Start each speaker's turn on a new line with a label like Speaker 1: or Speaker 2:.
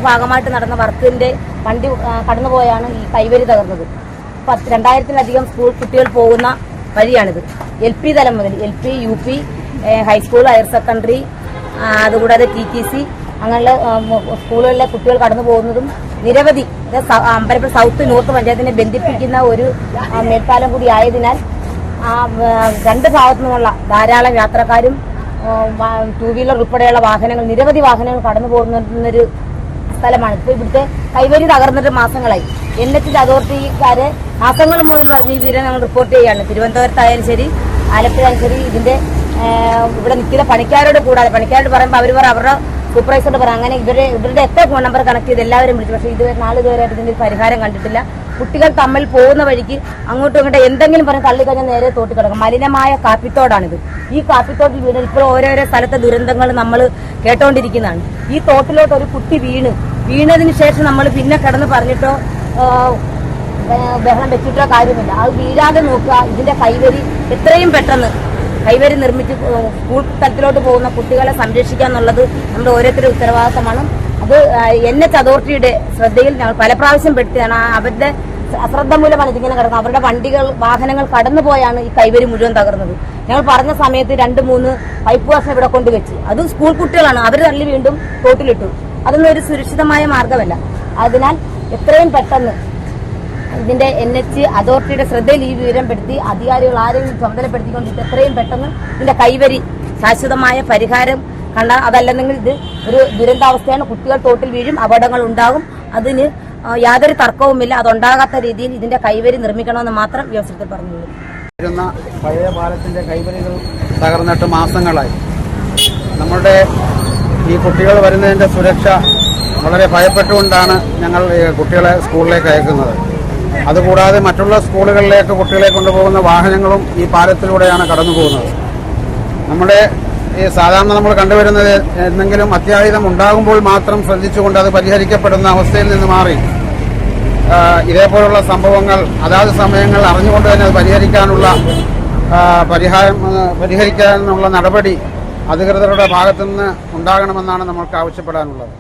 Speaker 1: ഭാഗമായിട്ട് നടന്ന വർക്കിന്റെ വണ്ടി കടന്നുപോയാണ് ഈ കൈവരി തകർന്നത്. 2000-ലധികം സ്കൂൾ കുട്ടികൾ പോകുന്ന വഴിയാണിത്. LP തലം മുതൽ LP, UP, high school, higher secondary, അതുകൂടാതെ TTC അങ്ങനെയുള്ള സ്കൂളുകളിലെ കുട്ടികൾ കടന്നു പോകുന്നതും നിരവധി അമ്പലപ്പുഴ സൗത്ത് നോർത്ത് പഞ്ചായത്തിനെ ബന്ധിപ്പിക്കുന്ന ഒരു മേൽപ്പാലം കൂടി ആയതിനാൽ രണ്ട് ഭാഗത്തു നിന്നുള്ള ധാരാളം യാത്രക്കാരും 2 വീലർ ഉൾപ്പെടെയുള്ള വാഹനങ്ങൾ, നിരവധി വാഹനങ്ങൾ കടന്നു പോകുന്നൊരു സ്ഥലമാണ്. ഇപ്പോൾ ഇവിടുത്തെ കൈവരി തകർന്നിട്ട് മാസങ്ങളായി. NH അതോറിറ്റിക്കാര് മാസങ്ങൾ മുതൽ പറഞ്ഞ് ഈ വിവരം ഞങ്ങൾ റിപ്പോർട്ട് ചെയ്യുകയാണ്. തിരുവനന്തപുരത്തായാലും ശരി, ആലപ്പുഴയായാലും ശരി, ഇതിന്റെ ഇവിടെ നിൽക്കുന്ന പണിക്കാരോട് കൂടാതെ, പണിക്കാരോട് പറയുമ്പോൾ അവരുടെ സൂപ്പർവൈസറോട് പറയാം. അങ്ങനെ ഇവരുടെ എത്ര ഫോൺ നമ്പർ കണക്ട് ചെയ്ത് എല്ലാവരും വിളിച്ചു. പക്ഷേ നാളിതുവരെയായിട്ട് ഇതിന്റെ പരിഹാരം കണ്ടിട്ടില്ല. കുട്ടികൾ തമ്മിൽ പോകുന്ന വഴിക്ക് അങ്ങോട്ടും ഇങ്ങോട്ടും എന്തെങ്കിലും പറഞ്ഞ് തള്ളിക്കഴിഞ്ഞാൽ നേരെ തോട്ടി കിടക്കും. മലിനമായ കാപ്പിത്തോടാണിത്. ഈ കാപ്പിത്തോട്ടിൽ വീണ് ഇപ്പോൾ ഓരോരോ സ്ഥലത്തെ ദുരന്തങ്ങൾ നമ്മൾ കേട്ടോണ്ടിരിക്കുന്നതാണ്. ഈ തോട്ടിലോട്ട് ഒരു കുട്ടി വീണതിന് ശേഷം നമ്മൾ പിന്നെ കിടന്ന് പറഞ്ഞിട്ടോ ബഹളം വെച്ചിട്ടോ കാര്യമില്ല. അത് വീഴാതെ നോക്കുക. ഇതിന്റെ കൈവരി എത്രയും പെട്ടെന്ന് കൈവരി നിർമ്മിച്ച് സ്കൂൾ തലത്തിലോട്ട് പോകുന്ന കുട്ടികളെ സംരക്ഷിക്കുക എന്നുള്ളത് നമ്മുടെ ഓരോരുത്തരുടെ ഉത്തരവാദിത്തമാണ്. അത് NH അതോറിറ്റിയുടെ ശ്രദ്ധയിൽ ഞങ്ങൾ പല പ്രാവശ്യം പെടുത്തിയാണ്. അവരുടെ അശ്രദ്ധ മൂലമാണ് ഇതിങ്ങനെ കിടക്കുന്നത്. അവരുടെ വാഹനങ്ങൾ കടന്നുപോയാണ് ഈ കൈവരി മുഴുവൻ തകർന്നത്. ഞങ്ങൾ പറഞ്ഞ സമയത്ത് 2-3 പൈപ്പ് വർഷം ഇവിടെ കൊണ്ടുവച്ച്, അതും സ്കൂൾ കുട്ടികളാണ്. അവർ തള്ളി വീണ്ടും തോട്ടിലിട്ടു. അതൊന്നും ഒരു സുരക്ഷിതമായ മാർഗമല്ല. അതിനാൽ എത്രയും പെട്ടെന്ന് ഇതിന്റെ NH അതോറിറ്റിയുടെ ശ്രദ്ധയിൽ ഈ വിവരം പെടുത്തി അധികാരികൾ ആരെങ്കിലും ചുമതലപ്പെടുത്തിക്കൊണ്ട് എത്രയും പെട്ടെന്ന് ഇതിന്റെ കൈവരി ശാശ്വതമായ പരിഹാരം കണ്ടാൽ, അതല്ലെങ്കിൽ ഇത് ഒരു ദുരന്താവസ്ഥയാണ്. കുട്ടികൾ തോട്ടിൽ വീഴും, അപകടങ്ങൾ ഉണ്ടാകും. അതിന് യാതൊരു തർക്കവുമില്ല. അതുണ്ടാകാത്ത രീതിയിൽ ഇതിന്റെ കൈവരി നിർമ്മിക്കണമെന്ന് മാത്രം ഈ അവസരത്തിൽ പറഞ്ഞുള്ളൂ.
Speaker 2: പഴയ പാലത്തിന്റെ കൈവരികൾ തകർന്നിട്ട് മാസങ്ങളായി. നമ്മുടെ ഈ കുട്ടികൾ വരുന്നതിന്റെ സുരക്ഷ വളരെ ഭയപ്പെട്ടുകൊണ്ടാണ് ഞങ്ങൾ കുട്ടികളെ സ്കൂളിലേക്ക് അയക്കുന്നത്. അതുകൂടാതെ മറ്റുള്ള സ്കൂളുകളിലേക്ക് കുട്ടികളെ കൊണ്ടുപോകുന്ന വാഹനങ്ങളും ഈ പാലത്തിലൂടെയാണ് കടന്നു പോകുന്നത്. നമ്മുടെ ഈ സാധാരണ നമ്മൾ കണ്ടുവരുന്നത് എന്തെങ്കിലും അത്യാഹിതം ഉണ്ടാകുമ്പോൾ മാത്രം ശ്രദ്ധിച്ചുകൊണ്ട് അത് പരിഹരിക്കപ്പെടുന്ന അവസ്ഥയിൽ നിന്ന് മാറി ഇതേപോലുള്ള സംഭവങ്ങൾ അതാത് സമയങ്ങൾ അറിഞ്ഞുകൊണ്ട് തന്നെ അത് പരിഹരിക്കാനുള്ള നടപടി അധികൃതരുടെ ഭാഗത്തുനിന്ന് ഉണ്ടാകണമെന്നാണ് നമ്മൾക്ക് ആവശ്യപ്പെടാനുള്ളത്.